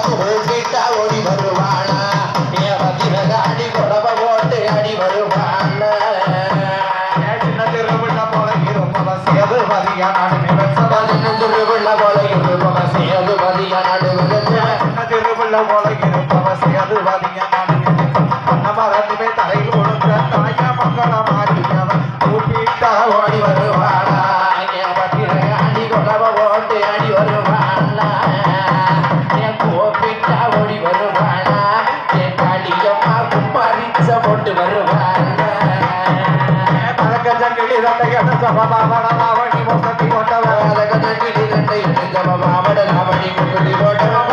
கூப்பிட்டா ஓடி வருவானா அடி கொடவ போட்டு அடி வருவான சின்ன திருவிழ போல இருப்பவ சேது மதிய திருவிழ போல இருப்பவ சேது மதிய சின்ன திருவிழ போல இருப்பவ சேது மதிய மரத்துமே தலையில் கொடுத்த தாய மங்கள மாறியவன் கூப்பிட்டா ஓடி வருவானா அடி கொடவ போட்டு அடி வருவானா கூப்பிட்டா ஓடி வருவானா என் காளியம்மா கும்பாரிச்ச போட்டு வருவானா பதக்கச்சங்கிடி தண்டை சபமாவணி மொத்தத்தி போட்டவன் பதக்கச்சங்கிடி தண்டை சபமாவணி முக்குத்தி போட்டவன்